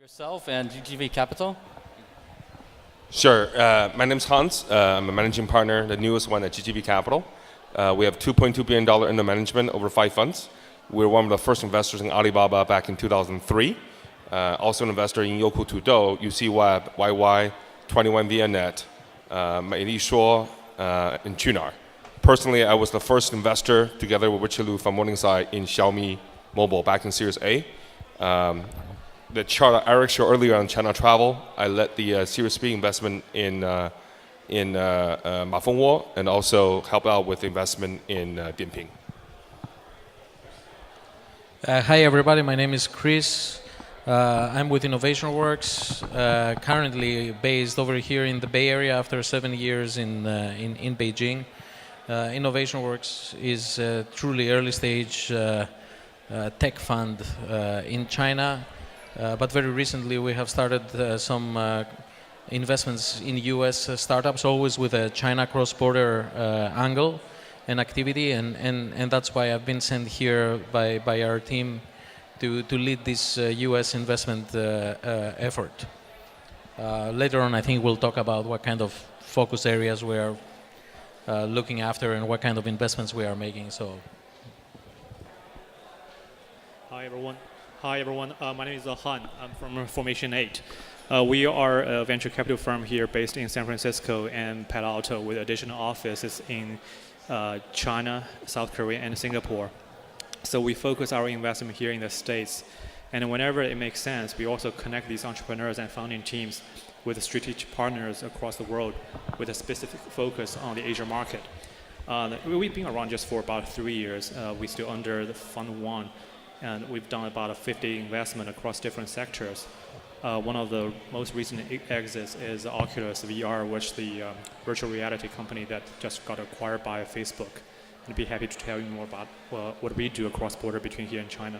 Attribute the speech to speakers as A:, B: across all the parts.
A: Yourself and GGV Capital.
B: Sure. My name's Hans. I'm a managing partner, the newest one at GGV Capital. We have $2.2 billion under management over 5 funds. We're one of the first investors in Alibaba back in 2003. Also an investor in Youku Tudou, UCWeb, YY, 21VNet, 美丽说, and Qunar. Personally, I was the first investor together with Richard Liu from Morningside in Xiaomi Mobile back in Series A. The chart Eric showed earlier on China travel, I led the Series B investment in Ma Fengwo and also helped out with investment in Dianping.
C: Hi everybody, my name is Chris. I'm with InnovationWorks, currently based over here in the Bay Area after 7 years in Beijing. InnovationWorks is a truly early stage tech fund in China. But very recently we have started some investments in US startups, always with a China cross-border angle and activity, and that's why I've been sent here by our team to lead this US investment effort. Later on I think we'll talk about what kind of focus areas we are looking after and what kind of investments we are making. So.
D: Hi everyone. My name is Han. I'm from Formation 8. We are a venture capital firm here based in San Francisco and Palo Alto with additional offices in China, South Korea, and Singapore. So we focus our investment here in the States. And whenever it makes sense, we also connect these entrepreneurs and founding teams with strategic partners across the world with a specific focus on the Asia market. We've been around just for about 3 years. We're still under the Fund 1. And we've done about 50 investment across different sectors. One of the most recent exits is Oculus VR, which the virtual reality company that just got acquired by Facebook. I'd be happy to tell you more about what we do across border between here and China.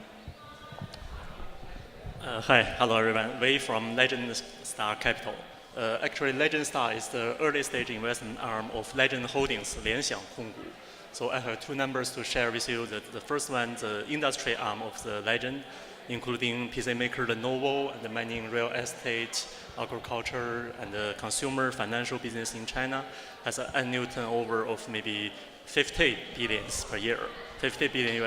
E: Hi, hello everyone. We from Legend Star Capital. Actually, Legend Star is the early stage investment arm of Legend Holdings, 联想控股. So I have 2 numbers to share with you. The first one, the industry arm of the Legend, including PC maker Lenovo, and the mining, real estate, agriculture, and the consumer financial business in China, has an annual turnover of maybe 50 billions per year, $50 billion.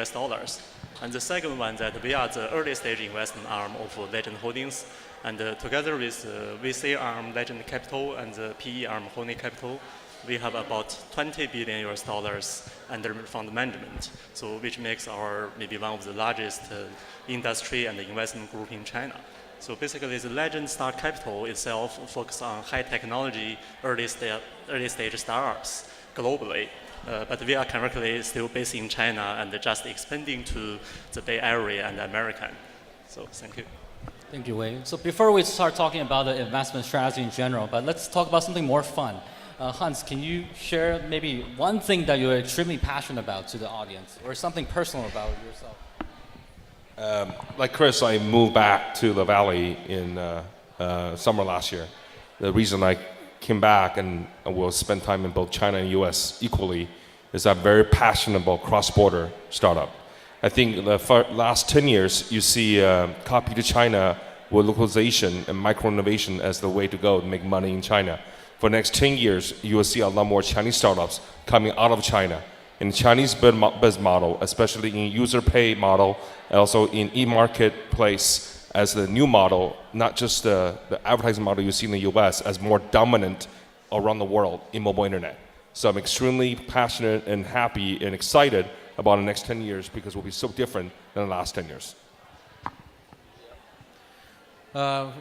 E: And the second one, that we are the early stage investment arm of Legend Holdings, and together with the VC arm Legend Capital and the PE arm Honey Capital, we have about $20 billion under fund management, so which makes our maybe one of the largest industry and investment group in China. So basically, the Legend Star Capital itself focuses on high technology early stage startups globally, but we are currently still based in China and just expanding to the Bay Area and America. So thank you.
A: Thank you, Wei. So before we start talking about the investment strategy in general, but let's talk about something more fun. Hans, can you share maybe one thing that you're extremely passionate about to the audience, or something personal about yourself?
B: Like Chris, I moved back to the Valley in summer last year. The reason I came back and will spend time in both China and US equally is I'm very passionate about cross-border startup. I think the last 10 years, you see copy to China with localization and micro-innovation as the way to go to make money in China. For the next 10 years, you will see a lot more Chinese startups coming out of China. In Chinese business model, especially in user pay model, and also in e-marketplace as the new model, not just the advertising model you see in the US, as more dominant around the world in mobile internet. So I'm extremely passionate and happy and excited about the next 10 years because it will be so different than the last 10 years.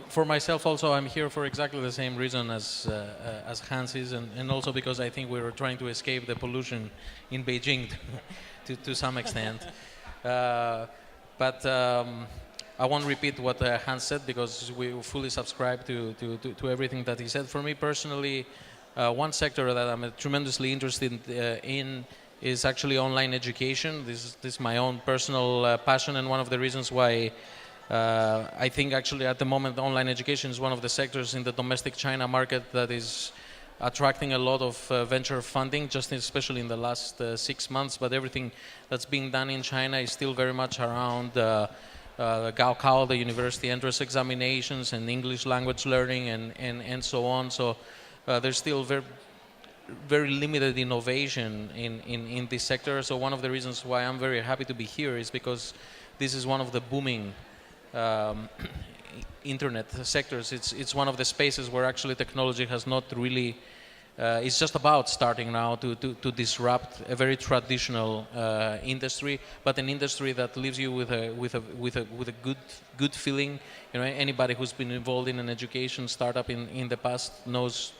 C: For myself also, I'm here for exactly the same reason as Hans is, and also because I think we were trying to escape the pollution in Beijing to some extent. But I won't repeat what Hans said because we fully subscribe to everything that he said. For me personally, one sector that I'm tremendously interested in is actually online education. This is my own personal passion, and one of the reasons why I think actually at the moment online education is one of the sectors in the domestic China market that is attracting a lot of venture funding, just especially in the last 6 months. But everything that's being done in China is still very much around Gaokao, the university entrance examinations, and English language learning, and so on. So there's still very limited innovation in this sector. So one of the reasons why I'm very happy to be here is because this is one of the booming internet sectors. It's one of the spaces where actually technology has not really. It's just about starting now to disrupt a very traditional industry, but an industry that leaves you with a good feeling. You know, anybody who's been involved in an education startup in the past knows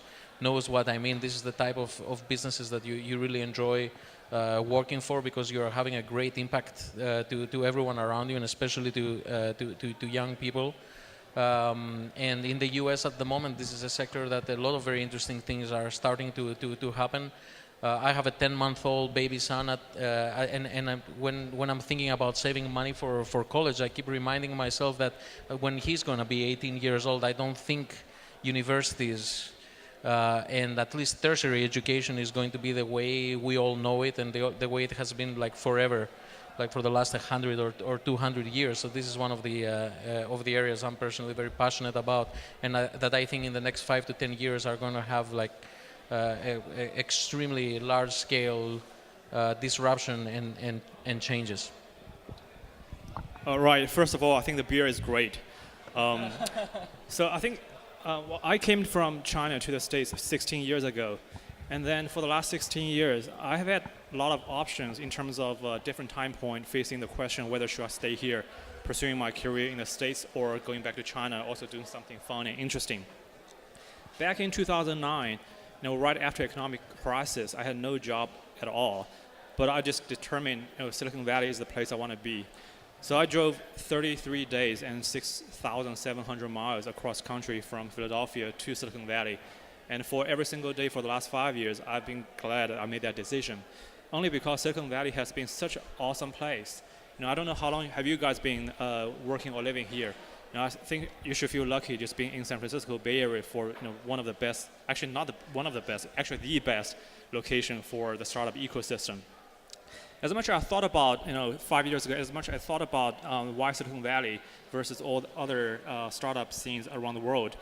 C: what I mean. This is the type of businesses that you really enjoy working for, because you're having a great impact to everyone around you, and especially to young people. And in the US at the moment, this is a sector that a lot of very interesting things are starting to happen. I have a 10-month-old baby son, when I'm thinking about saving money for college, I keep reminding myself that when he's going to be 18 years old, I don't think universities and at least tertiary education is going to be the way we all know it, and the way it has been like forever, like for the last 100 or 200 years. So this is one of the areas I'm personally very passionate about, and that I think in the next 5 to 10 years are going to have like extremely large-scale disruption and changes.
D: All right. First of all, I think the beer is great. So I think I came from China to the States 16 years ago. And then for the last 16 years, I have had a lot of options in terms of different time point facing the question whether should I stay here, pursuing my career in the States, or going back to China, also doing something fun and interesting. Back in 2009, right after economic crisis, I had no job at all. But I just determined Silicon Valley is the place I want to be. So I drove 33 days and 6,700 miles across country from Philadelphia to Silicon Valley. And for every single day for the last 5 years, I've been glad I made that decision. Only because Silicon Valley has been such an awesome place. I don't know how long have you guys been working or living here. I think you should feel lucky just being in San Francisco Bay Area for one of the best, actually not one of the best, actually the best location for the startup ecosystem. As much as I thought about, 5 years ago, as much as I thought about why Silicon Valley versus all the other startup scenes around the world,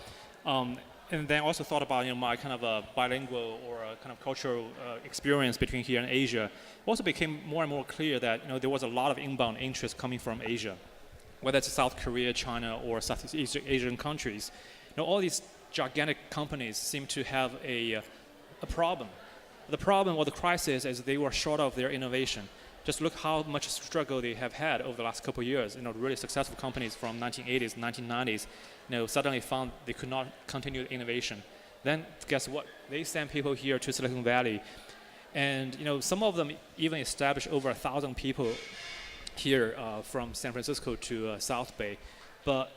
D: and then also thought about my kind of a bilingual or a kind of cultural experience between here and Asia. It also became more and more clear that there was a lot of inbound interest coming from Asia, whether it's South Korea, China, or Southeast Asian countries. All these gigantic companies seem to have a problem. The problem or the crisis is they were short of their innovation. Just look how much struggle they have had over the last couple of years. Really successful companies from 1980s, 1990s, suddenly found they could not continue innovation. Then guess what? They send people here to Silicon Valley, and some of them even established over 1,000 people here from San Francisco to South Bay. But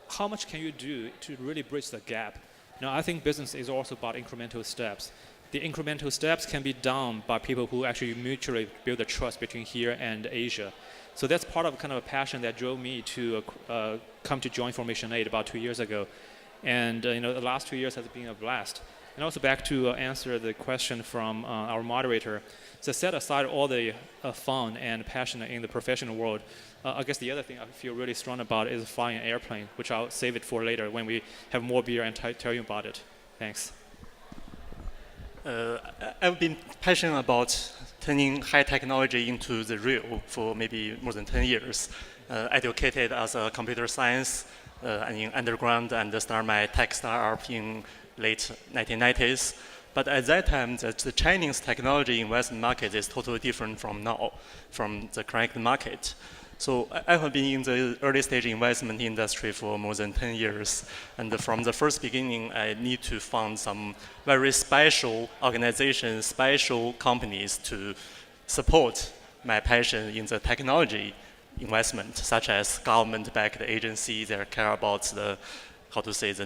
D: how much can you do to really bridge the gap? I think business is also about incremental steps. The incremental steps can be done by people who actually mutually build the trust between here and Asia. So that's part of kind of a passion that drove me to come to join Formation 8 about 2 years ago. And the last 2 years has been a blast. And also back to answer the question from our moderator. So set aside all the fun and passion in the professional world. I guess the other thing I feel really strong about is flying an airplane, which I'll save it for later when we have more beer and tell you about it. Thanks.
E: I've been passionate about turning high technology into the real for maybe more than 10 years. Educated as a computer science in undergrad and started my tech startup in late 1990s. But at that time, the Chinese technology investment market is totally different from now, from the current market. So I have been in the early stage investment industry for more than 10 years. And from the first beginning, I need to find some very special organizations, special companies to support my passion in the technology investment, such as government-backed agencies that care about the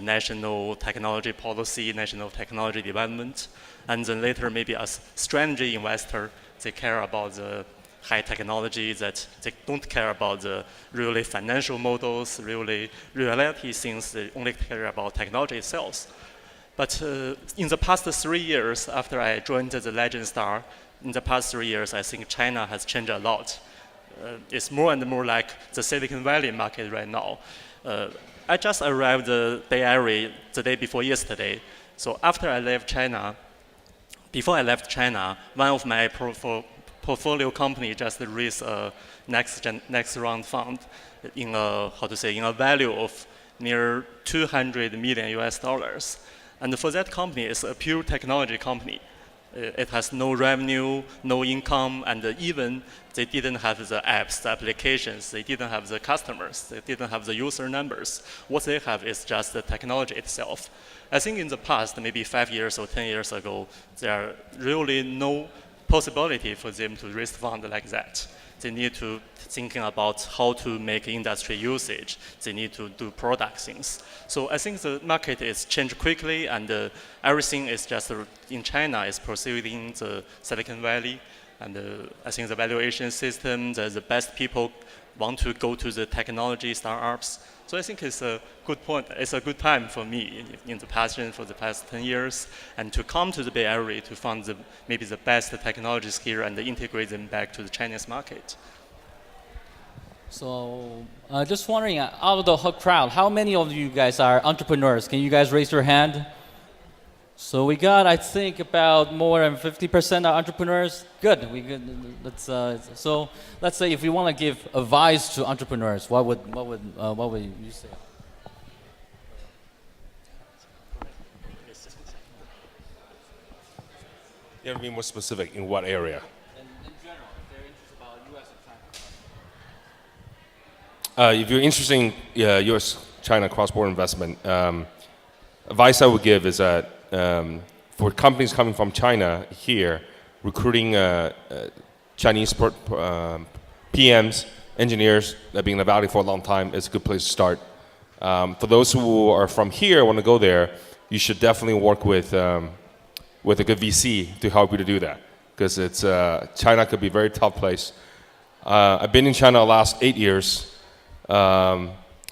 E: national technology policy, national technology development. And then later, maybe as strategy investor, they care about the high technology, that they don't care about the really financial models, really reality things, they only care about technology itself. But in the past 3 years, after I joined the Legend Star, in the past 3 years, I think China has changed a lot. it's more and more like the Silicon Valley market right now. I just arrived the Bay Area the day before yesterday. So after I left China, before I left China, one of my portfolio company just raised a next round fund in a value of near 200 million US dollars. And for that company, it's a pure technology company. It has no revenue, no income, and even they didn't have the apps, the applications, they didn't have the customers, they didn't have the user numbers. What they have is just the technology itself. I think in the past, maybe 5 years or 10 years ago, there really no possibility for them to raise fund like that. They need to thinking about how to make industry usage. They need to do product things. So I think the market is changed quickly, and everything is just in China is proceeding the Silicon Valley, and I think the valuation system, the best people want to go to the technology startups. So I think it's a good point. It's a good time for me in the passion for the past 10 years, and to come to the Bay Area to find maybe the best technologies here and integrate them back to the Chinese market.
A: So just wondering, out of the whole crowd, how many of you guys are entrepreneurs? Can you guys raise your hand? So we got, I think, about more than 50% are entrepreneurs. Good. We good. So let's say if we want to give advice to entrepreneurs, what would you say?
B: You have to be more specific in what area?
A: In general, if they're interested about U.S. and China.
B: If you're interested in U.S.-China cross-border investment, advice I would give is that for companies coming from China here, recruiting Chinese PMs, engineers that have been in the Valley for a long time is a good place to start. For those who are from here, want to go there, you should definitely work with a good VC to help you to do that, because it's China could be a very tough place. I've been in China the last 8 years,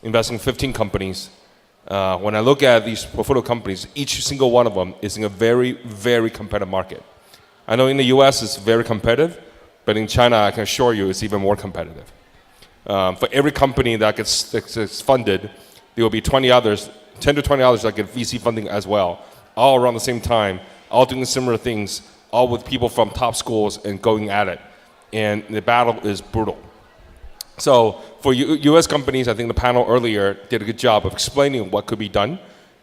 B: investing in 15 companies. When I look at these portfolio companies, each single one of them is in a very, very competitive market. I know in the US it's very competitive, but in China I can assure you it's even more competitive. For every company that gets funded, there will be 10 to 20 others that get VC funding as well, all around the same time, all doing similar things, all with people from top schools and going at it. And the battle is brutal. So for U.S. companies, I think the panel earlier did a good job of explaining what could be done.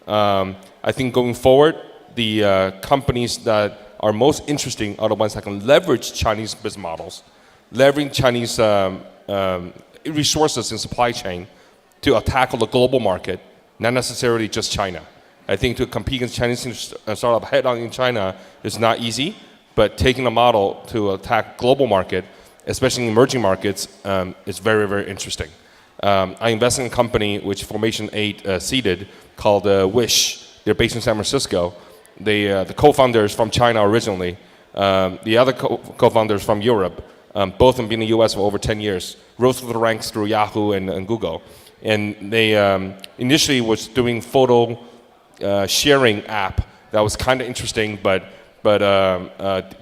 B: I think going forward, the companies that are most interesting are the ones that can leverage Chinese business models, leveraging Chinese resources in supply chain to tackle the global market, not necessarily just China. I think to compete against Chinese startup head-on in China is not easy, but taking a model to attack global market, especially in emerging markets, is very, very interesting. I invested in a company which Formation 8 seeded called Wish. They're based in San Francisco. The co-founders from China originally. The other co-founders from Europe. Both of them been in the US for over 10 years. Rose through the ranks through Yahoo and Google. And they initially was doing photo sharing app that was kind of interesting, but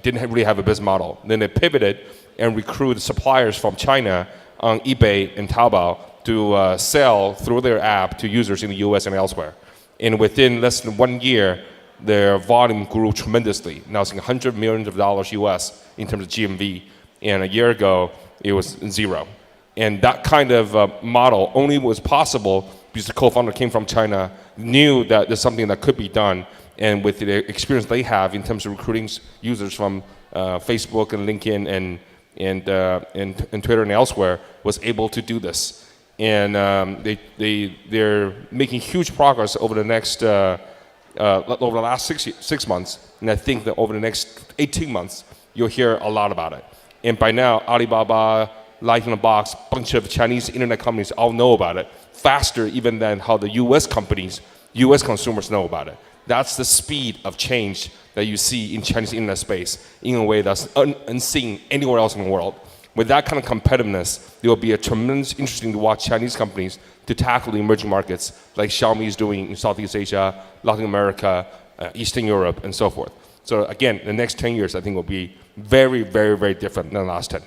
B: didn't really have a business model. Then they pivoted and recruited suppliers from China on eBay and Taobao to sell through their app to users in the US and elsewhere. And within less than 1 year, their volume grew tremendously. Now it's $100 million US in terms of GMV. And a year ago, it was zero. And that kind of model only was possible because the co-founder came from China, knew that there's something that could be done, and with the experience they have in terms of recruiting users from Facebook and LinkedIn and Twitter and elsewhere, was able to do this. And they're making huge progress over the next over the last 6 months, and I think that over the next 18 months, you'll hear a lot about it. And by now, Alibaba, Light in a Box, bunch of Chinese internet companies all know about it, faster even than how the US companies, US consumers know about it. That's the speed of change that you see in Chinese internet space in a way that's unseen anywhere else in the world. With that kind of competitiveness, there will be a tremendous interesting to watch Chinese companies to tackle the emerging markets like Xiaomi is doing in Southeast Asia, Latin America, Eastern Europe, and so forth. So again, the next 10 years I think will be very, very, very different than the last 10.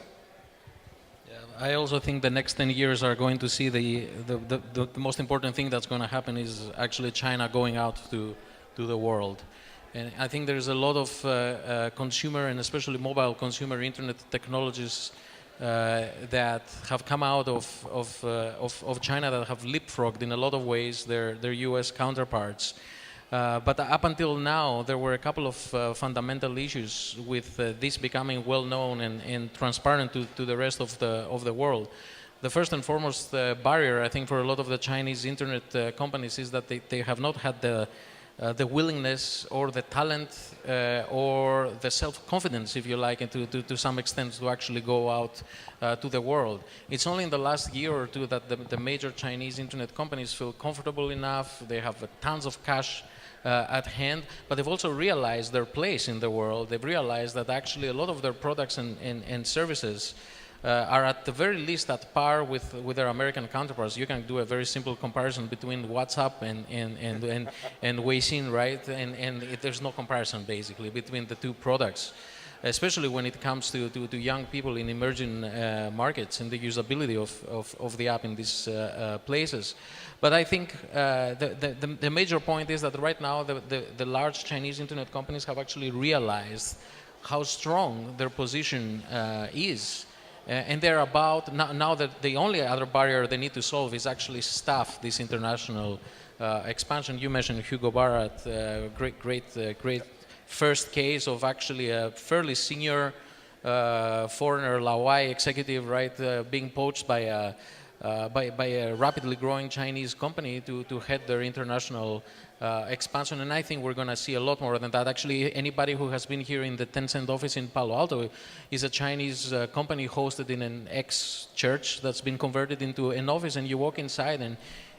C: I also think the next 10 years are going to see the most important thing that's going to happen is actually China going out to the world. And I think there's a lot of consumer and especially mobile consumer internet technologies that have come out of China that have leapfrogged in a lot of ways their US counterparts. But up until now, there were a couple of fundamental issues with this becoming well known and transparent to the rest of the world. The first and foremost barrier, I think, for a lot of the Chinese internet companies is that they have not had the willingness or the talent or the self-confidence, if you like, and to some extent to actually go out to the world. It's only in the last year or two that the major Chinese internet companies feel comfortable enough. They have tons of cash at hand, but they've also realized their place in the world. They've realized that actually a lot of their products and services are at the very least at par with their American counterparts. You can do a very simple comparison between WhatsApp and Weixin, right? And there's no comparison basically between the two products, especially when it comes to young people in emerging markets and the usability of the app in these places. But I think the major point is that right now the large Chinese internet companies have actually realized how strong their position is. And they're about, now that the only other barrier they need to solve is actually staff this international expansion. You mentioned Hugo Barrett, great first case of actually a fairly senior foreigner, Laowai executive, right, being poached by a rapidly growing Chinese company to head their international expansion. And I think we're going to see a lot more than that. Actually, anybody who has been here in the Tencent office in Palo Alto is a Chinese company hosted in an ex-church that's been converted into an office, and you walk inside and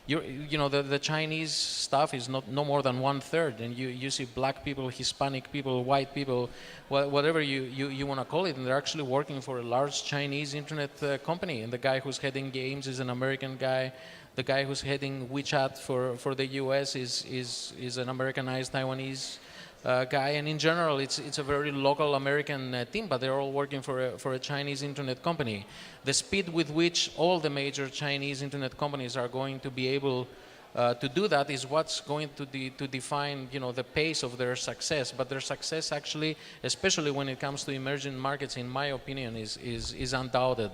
C: you know the Chinese staff is no more than 1/3, and you see black people, Hispanic people, white people, whatever you want to call it, and they're actually working for a large Chinese internet company. And the guy who's heading games is an American guy. The guy who's heading WeChat for the US is an Americanized Taiwanese guy. And in general, it's a very local American team, but they're all working for a Chinese internet company. The speed with which all the major Chinese internet companies are going to be able to do that is what's going to define, you know, the pace of their success. But their success actually, especially when it comes to emerging markets, in my opinion, is undoubted,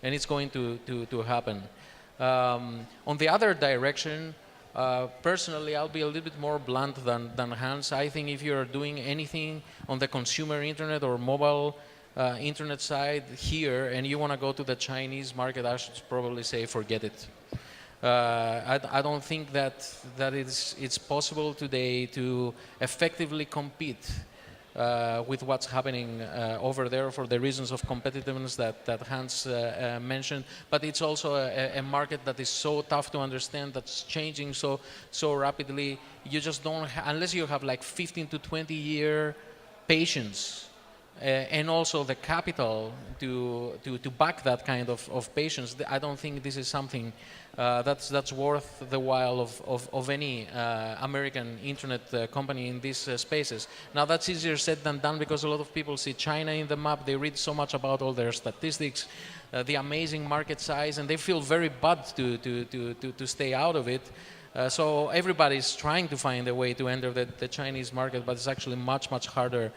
C: and it's going to happen. On the other direction, personally, I'll be a little bit more blunt than Hans. I think if you're doing anything on the consumer internet or mobile internet side here and you want to go to the Chinese market, I should probably say forget it. I don't think that it's possible today to effectively compete with what's happening over there for the reasons of competitiveness that Hans mentioned. But it's also a market that is so tough to understand, that's changing so rapidly. You just don't, unless you have like 15 to 20 year patience and also the capital to back that kind of patience, I don't think this is something that's worth the while of any American internet company in these spaces. Now that's easier said than done because a lot of people see China in the map, they read so much about all their statistics, the amazing market size, and they feel very bad to stay out of it. So everybody's trying to find a way to enter the Chinese market, but it's actually much harder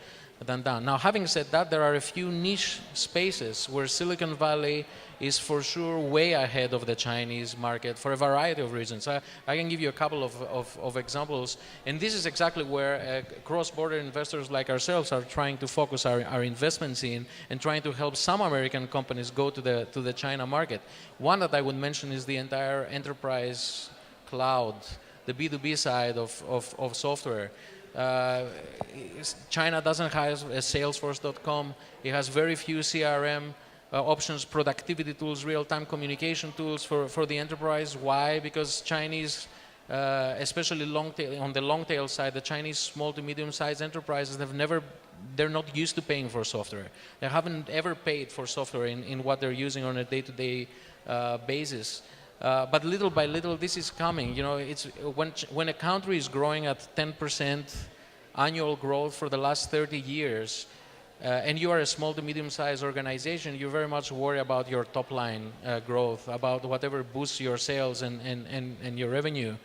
C: than that. Now, having said that, there are a few niche spaces where Silicon Valley is for sure way ahead of the Chinese market for a variety of reasons. I can give you a couple of examples, and this is exactly where cross-border investors like ourselves are trying to focus our investments in and trying to help some American companies go to the China market. One that I would mention is the entire enterprise cloud, the B2B side of software. China doesn't have a Salesforce.com. It has very few CRM options, productivity tools, real-time communication tools for the enterprise. Why? Because Chinese, especially on the long tail side, the Chinese small to medium-sized enterprises they're not used to paying for software. They haven't ever paid for software in what they're using on a day-to-day basis. But little by little, this is coming. You know, it's when a country is growing at 10% annual growth for the last 30 years, and you are a small to medium-sized organization, you very much worry about your top line growth, about whatever boosts your sales and your revenue.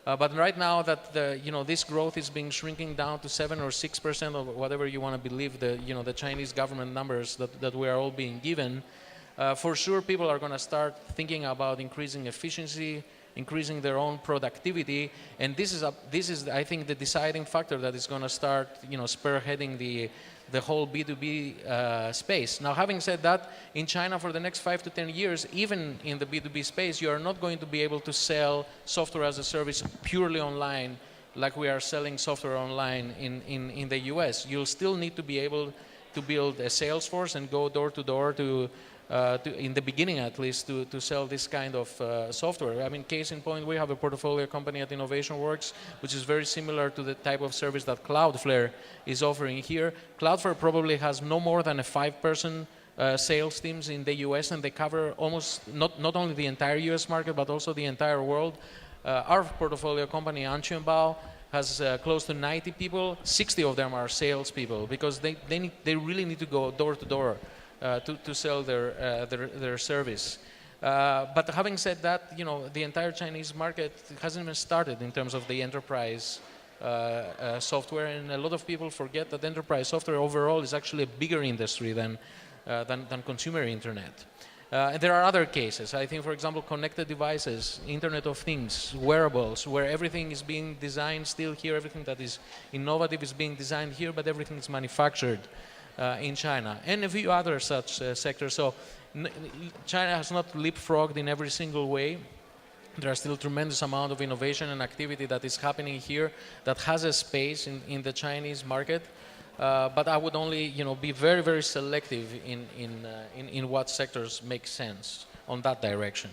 C: But right now that this growth is being shrinking down to 7 or 6% or whatever you want to believe the Chinese government numbers that we are all being given, for sure people are going to start thinking about increasing efficiency, increasing their own productivity, and this is I think the deciding factor that is going to start spearheading the whole B2B space. Now, having said that, in China for the next 5 to 10 years, even in the B2B space, you are not going to be able to sell software as a service purely online like we are selling software online in the US. You'll still need to be able to build a sales force and go door to door to in the beginning at least, to sell this kind of software. I mean, case in point, we have a portfolio company at InnovationWorks, which is very similar to the type of service that Cloudflare is offering here. Cloudflare probably has no more than a 5-person sales teams in the US, and they cover almost not only the entire US market, but also the entire world. Our portfolio company, Anquanbao, has close to 90 people. 60 of them are salespeople because they really need to go door to door to sell their service. But having said that, the entire Chinese market hasn't even started in terms of the enterprise software, and a lot of people forget that enterprise software overall is actually a bigger industry than consumer internet. And there are other cases. I think, for example, connected devices, Internet of Things, wearables, where everything is being designed still here, everything that is innovative is being designed here, but everything is manufactured in China, and a few other such sectors. So China has not leapfrogged in every single way. There are still tremendous amount of innovation and activity that is happening here that has a space in the Chinese market. But I would only be very, very selective in what sectors make sense on that direction.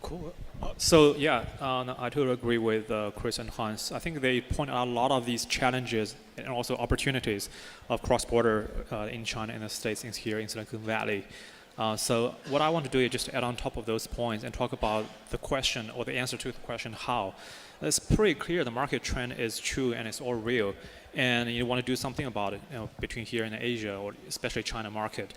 D: Cool. So yeah, I totally agree with Chris and Hans. I think they point out a lot of these challenges and also opportunities of cross-border in China and the States here in Silicon Valley. So what I want to do is just add on top of those points and talk about the question or the answer to the question how. It's pretty clear the market trend is true and it's all real, and you want to do something about it between here and Asia, or especially China market.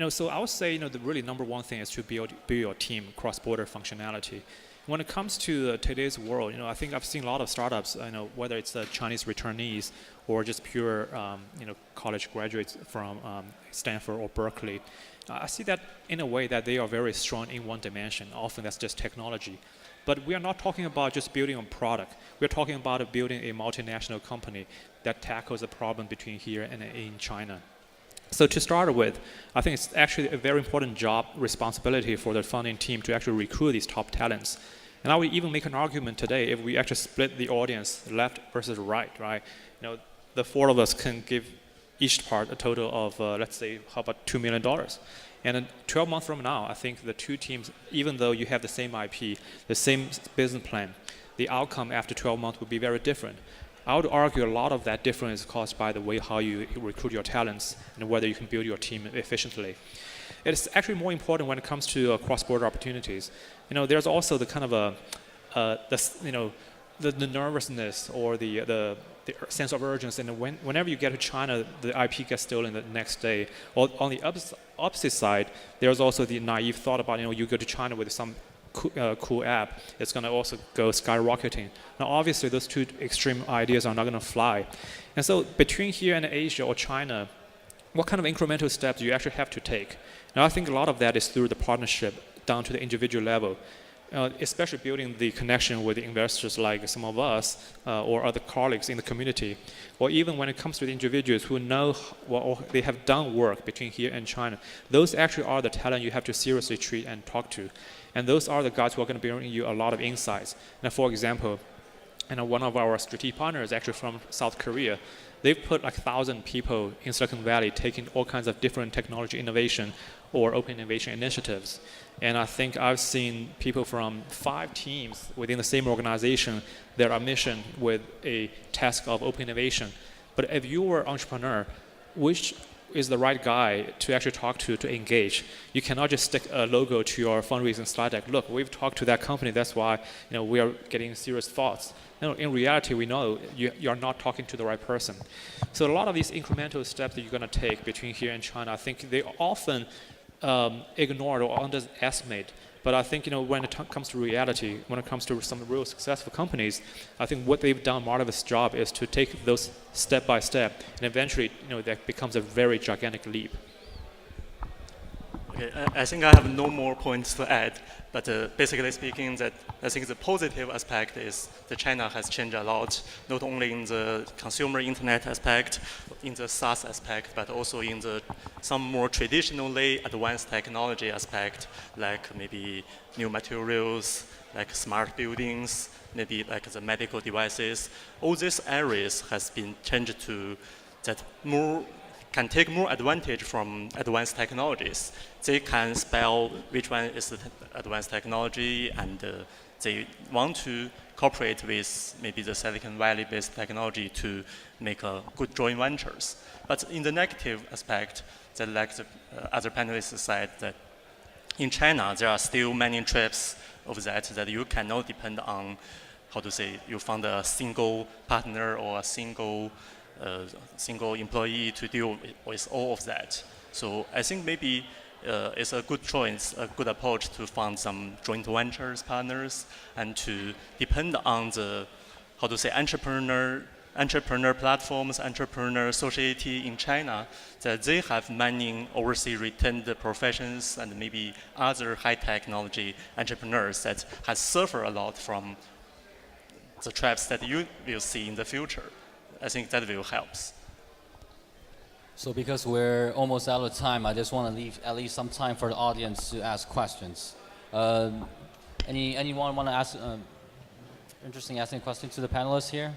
D: So I would say, the really number one thing is to build your team cross-border functionality. When it comes to today's world, I think I've seen a lot of startups, whether it's the Chinese returnees or just pure, college graduates from Stanford or Berkeley. I see that in a way that they are very strong in one dimension. Often that's just technology. But we are not talking about just building a product. We're talking about building a multinational company that tackles a problem between here and in China. So to start with, I think it's actually a very important job responsibility for the founding team to actually recruit these top talents. And I would even make an argument today if we actually split the audience left versus right? The 4 of us can give each part a total of, let's say, how about $2 million? And then 12 months from now, I think the 2 teams, even though you have the same IP, the same business plan, the outcome after 12 months would be very different. I would argue a lot of that difference is caused by the way how you recruit your talents and whether you can build your team efficiently. It's actually more important when it comes to cross-border opportunities. There's also the kind of the nervousness or the sense of urgency, and whenever you get to China, the IP gets stolen the next day. Or on the opposite side, there's also the naive thought about you go to China with some cool app, it's going to also go skyrocketing. Now, obviously, those 2 extreme ideas are not going to fly. And so between here and Asia or China, what kind of incremental steps do you actually have to take? Now, I think a lot of that is through the partnership down to the individual level, especially building the connection with the investors like some of us or other colleagues in the community, or even when it comes to the individuals who know or they have done work between here and China. Those actually are the talent you have to seriously treat and talk to. And those are the guys who are going to bring you a lot of insights. Now, for example, one of our strategic partners is actually from South Korea. They've put 1,000 people in Silicon Valley taking all kinds of different technology innovation or open innovation initiatives. And I think I've seen people from 5 teams within the same organization that are mission with a task of open innovation. But if you were an entrepreneur, which is the right guy to actually talk to engage. You cannot just stick a logo to your fundraising slide deck. Look, we've talked to that company. That's why we are getting serious thoughts. In reality, we know you're not talking to the right person. So a lot of these incremental steps that you're going to take between here and China, I think they often ignored or underestimate. But I think when it comes to reality, when it comes to some real successful companies, I think what they've done, part of this job, is to take those step by step, and eventually, that becomes a very gigantic leap.
E: Okay, I think I have no more points to add, but basically speaking, that I think the positive aspect is that China has changed a lot, not only in the consumer internet aspect, in the SaaS aspect, but also in some more traditionally advanced technology aspect, like maybe new materials, like smart buildings, maybe like the medical devices. All these areas has been changed to that can take more advantage from advanced technologies. They can spell which one is the advanced technology, and they want to cooperate with maybe the Silicon Valley-based technology to make good joint ventures. But in the negative aspect, that like the other panelists said, that in China there are still many traps of that you cannot depend on, you found a single partner or a single employee to deal with all of that. So I think maybe it's a good choice, a good approach to find some joint ventures partners and to depend on the, entrepreneur platforms, entrepreneur society in China, that they have many overseas retained professions and maybe other high technology entrepreneurs that has suffered a lot from the traps that you will see in the future. I think that will help.
A: So because we're almost out of time, I just want to leave at least some time for the audience to ask questions. Anyone want to ask, asking a question to the panelists here?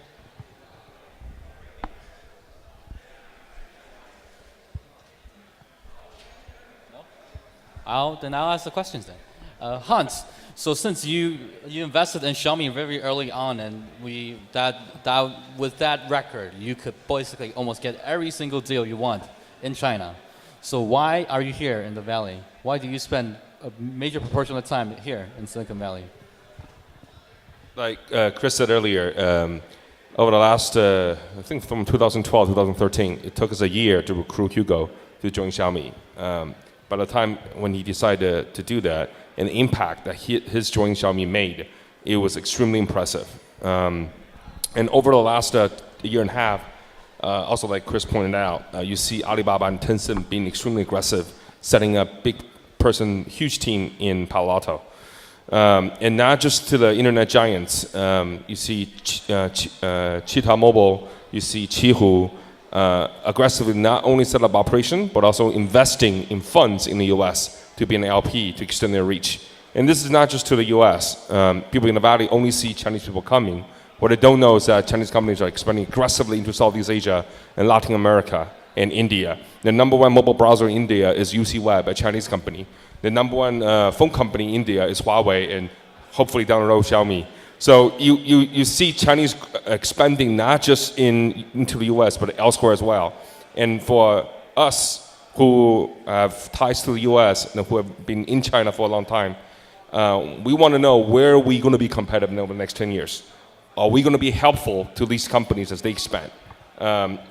A: No? Then I'll ask the questions then. Hans, so since you invested in Xiaomi very early on, and with that record, you could basically almost get every single deal you want in China. So why are you here in the Valley? Why do you spend a major proportion of the time here in Silicon Valley?
B: Like Chris said earlier, over the last, I think from 2012, 2013, it took us a year to recruit Hugo to join Xiaomi. By the time when he decided to do that, and the impact that his joining Xiaomi made, it was extremely impressive. And over the last year and a half, also like Chris pointed out, you see Alibaba and Tencent being extremely aggressive, setting up huge team in Palo Alto. And not just to the internet giants, you see Cheetah Mobile, you see Qihoo, aggressively not only set up operation, but also investing in funds in the US to be an LP to extend their reach. And this is not just to the US. People in the Valley only see Chinese people coming. What they don't know is that Chinese companies are expanding aggressively into Southeast Asia and Latin America and India. The number one mobile browser in India is UC Web, a Chinese company. The number one phone company in India is Huawei, and hopefully down the road Xiaomi. So you see Chinese expanding not just into the US, but elsewhere as well. And for us who have ties to the US and who have been in China for a long time, we want to know where are we going to be competitive over the next 10 years? Are we going to be helpful to these companies as they expand?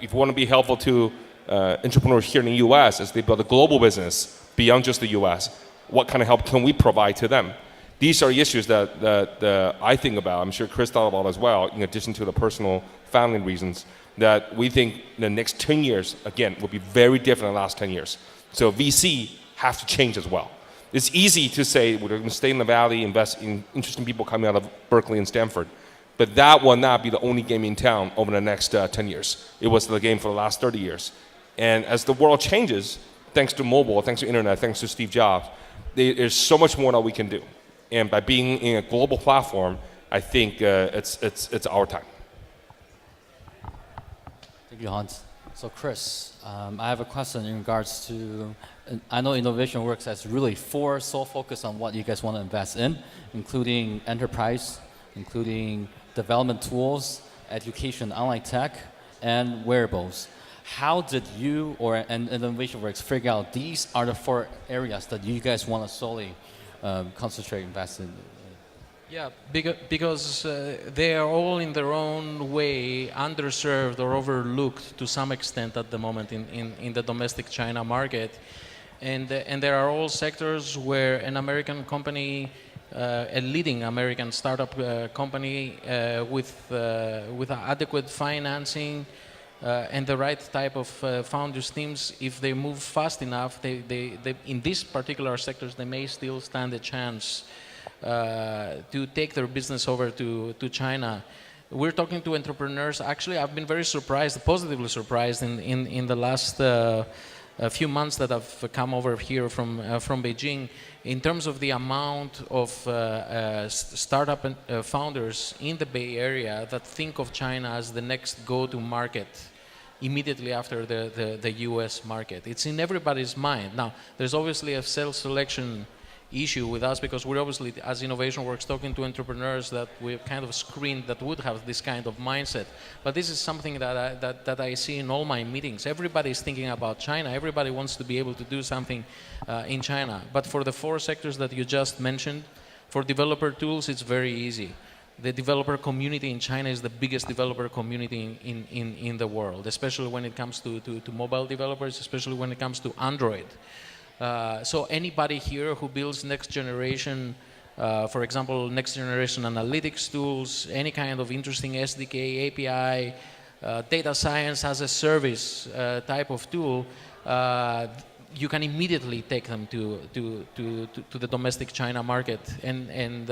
B: If we want to be helpful to entrepreneurs here in the US as they build a global business beyond just the US, what kind of help can we provide to them? These are issues that I think about. I'm sure Chris thought about as well, in addition to the personal family reasons, that we think the next 10 years, again, will be very different than the last 10 years. So VC have to change as well. It's easy to say we're going to stay in the Valley, invest in interesting people coming out of Berkeley and Stanford, but that will not be the only game in town over the next 10 years. It was the game for the last 30 years. And as the world changes, thanks to mobile, thanks to internet, thanks to Steve Jobs, there's so much more that we can do. And by being in a global platform, I think it's our time.
A: Thank you, Hans. So Chris, I have a question in regards to, I know Innovation Works has really 4 sole focus on what you guys want to invest in, including enterprise, including development tools, education, online tech, and wearables. how did you and InnovationWorks figure out these are the 4 areas that you guys want to solely concentrate, invest in?
C: Yeah, because they are all in their own way underserved or overlooked to some extent at the moment in the domestic China market. And there are all sectors where an American company, a leading American startup company with adequate financing and the right type of founders teams, if they move fast enough, they in these particular sectors, they may still stand a chance to take their business over to China. We're talking to entrepreneurs. Actually, I've been very surprised, positively surprised in the last few months that I've come over here from Beijing, in terms of the amount of startup founders in the Bay Area that think of China as the next go-to market immediately after the US market. It's in everybody's mind. Now, there's obviously a self-selection issue with us because we're obviously, as InnovationWorks, talking to entrepreneurs that we've kind of screened that would have this kind of mindset. But this is something that I see in all my meetings. Everybody's thinking about China. Everybody wants to be able to do something in China. But for the 4 sectors that you just mentioned, for developer tools, it's very easy. The developer community in China is the biggest developer community in the world, especially when it comes to mobile developers, especially when it comes to Android. So anybody here who builds next generation, for example, next generation analytics tools, any kind of interesting SDK, API, data science as a service type of tool, you can immediately take them to the domestic China market. And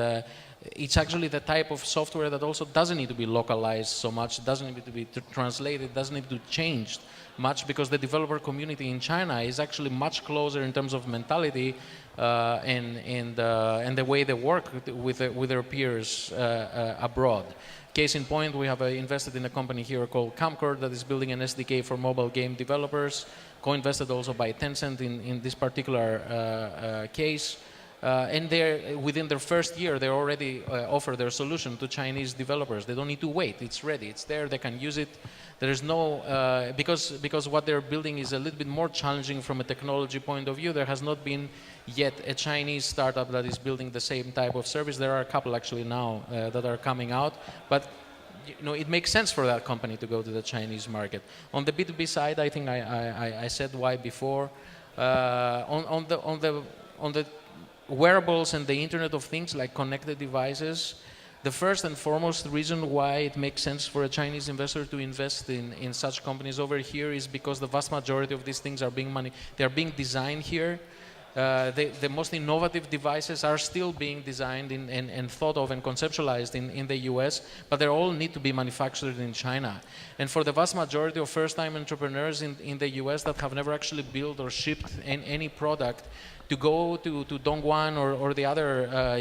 C: it's actually the type of software that also doesn't need to be localized so much, doesn't need to be translated, doesn't need to change much, because the developer community in China is actually much closer in terms of mentality and the way they work with their peers abroad. Case in point, we have invested in a company here called Camcord that is building an SDK for mobile game developers, co-invested also by Tencent in this particular case. And they're, within their first year, they already offer their solution to Chinese developers. They don't need to wait. It's ready. It's there. They can use it. There is no, because what they're building is a little bit more challenging from a technology point of view. There has not been yet a Chinese startup that is building the same type of service. There are a couple actually now that are coming out. But it makes sense for that company to go to the Chinese market. On the B2B side, I think I said why before. On the wearables and the Internet of Things, like connected devices, the first and foremost reason why it makes sense for a Chinese investor to invest in such companies over here is because the vast majority of these things are being designed here. The most innovative devices are still being designed and thought of and conceptualized in the US, but they all need to be manufactured in China. And for the vast majority of first-time entrepreneurs in the US that have never actually built or shipped any product, to go to Dongguan or the other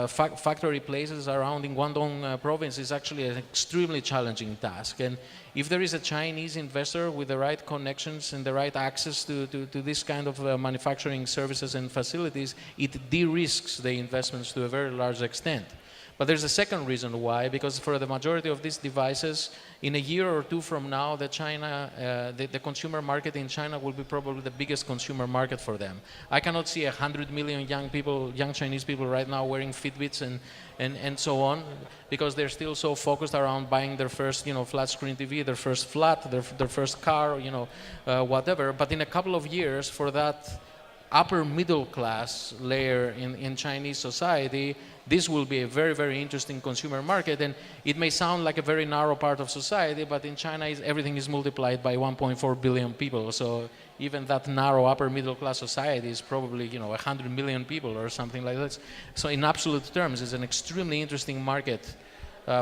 C: factory places around in Guangdong province is actually an extremely challenging task. And if there is a Chinese investor with the right connections and the right access to this kind of manufacturing services and facilities, it de-risks the investments to a very large extent. But there's a second reason why, because for the majority of these devices, in a year or two from now, the consumer market in China will be probably the biggest consumer market for them. I cannot see 100 million young Chinese people right now wearing Fitbits and so on, because they're still so focused around buying their first, flat screen TV, their first flat, their first car, whatever. But in a couple of years, for that upper middle class layer in Chinese society, this will be a very, very interesting consumer market. And it may sound like a very narrow part of society, but in China, everything is multiplied by 1.4 billion people. So even that narrow upper middle class society is probably 100 million people or something like that. So in absolute terms, it's an extremely interesting market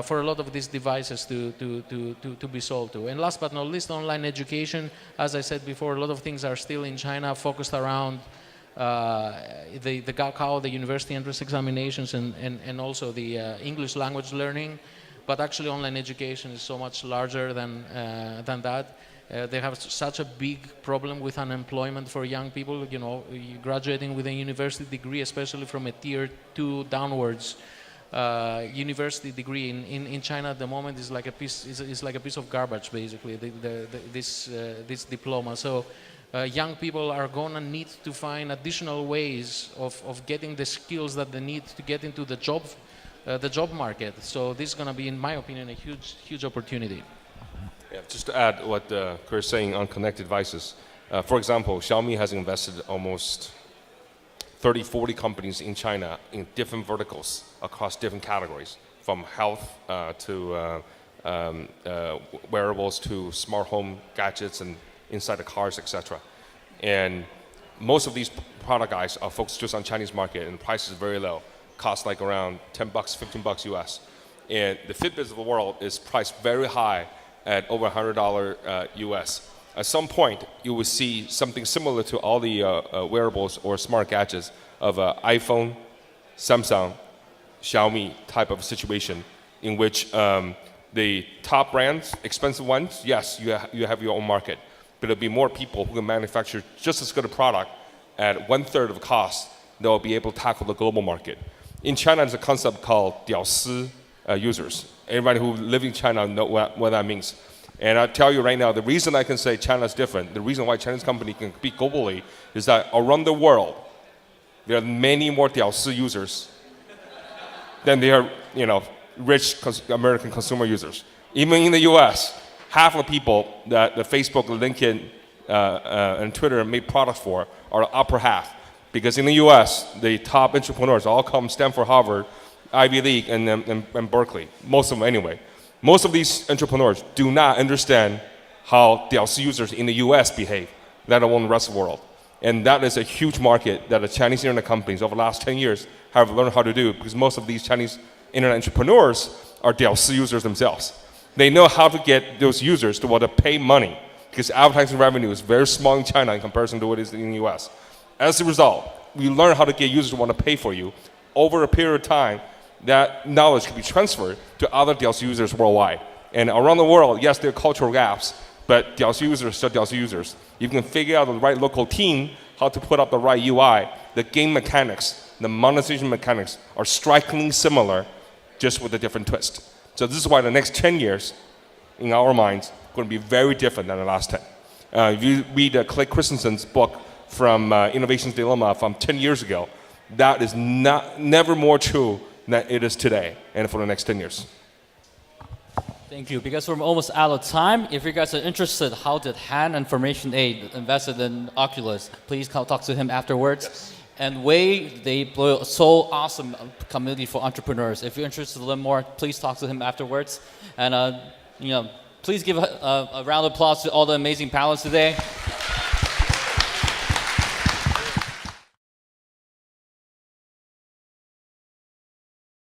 C: for a lot of these devices to be sold to. And last but not least, online education. As I said before, a lot of things are still in China focused around the Gaokao, the university entrance examinations, and also the English language learning. But actually, online education is so much larger than that. They have such a big problem with unemployment for young people. Graduating with a university degree, especially from a tier 2 downwards, university degree in China at the moment is like a piece of garbage, basically. This diploma. So young people are gonna need to find additional ways of getting the skills that they need to get into the job market. So this is gonna be, in my opinion, a huge opportunity.
B: Yeah, just to add what Chris is saying on connected devices. For example, Xiaomi has invested almost 30, 40 companies in China in different verticals across different categories, from health to wearables to smart home gadgets and inside the cars, etc. And most of these product guys are focused just on Chinese market, and the price is very low, costs like around $10, $15 US. And the Fitbits of the world is priced very high at over $100 US. At some point, you will see something similar to all the wearables or smart gadgets of iPhone, Samsung, Xiaomi type of situation, in which the top brands, expensive ones, yes, you have your own market, but there'll be more people who can manufacture just as good a product at 1/3 of the cost that will be able to tackle the global market. In China, there's a concept called 屌丝 users. Everybody who lives in China know what that means. And I tell you right now, the reason I can say China is different, the reason why Chinese company can compete globally, is that around the world, there are many more 屌丝 users than there are, rich American consumer users. Even in the U.S., half of the people that the Facebook, LinkedIn, and Twitter made products for are the upper half. Because in the U.S., the top entrepreneurs all come Stanford, Harvard, Ivy League, and Berkeley. Most of them anyway. Most of these entrepreneurs do not understand how DLC users in the US behave, let alone the rest of the world. And that is a huge market that the Chinese internet companies over the last 10 years have learned how to do, because most of these Chinese internet entrepreneurs are DLC users themselves. They know how to get those users to want to pay money, because advertising revenue is very small in China in comparison to what it is in the US. As a result, we learn how to get users to want to pay for you. Over a period of time, that knowledge can be transferred to other DLC users worldwide. And around the world, yes, there are cultural gaps, but DLC users are still DLC users. You can figure out the right local team, how to put up the right UI, the game mechanics, the monetization mechanics are strikingly similar, just with a different twist. So this is why the next 10 years, in our minds, going to be very different than the last 10. If you read Clay Christensen's book from Innovation's Dilemma from 10 years ago, that is never more true than it is today and for the next 10 years.
A: Thank you. Because we're almost out of time, if you guys are interested, how did Han and Formation 8 invested in Oculus, please talk to him afterwards. Yes. And Wei, they built a so awesome community for entrepreneurs. If you're interested to learn more, please talk to him afterwards. And please give a round of applause to all the amazing panelists today.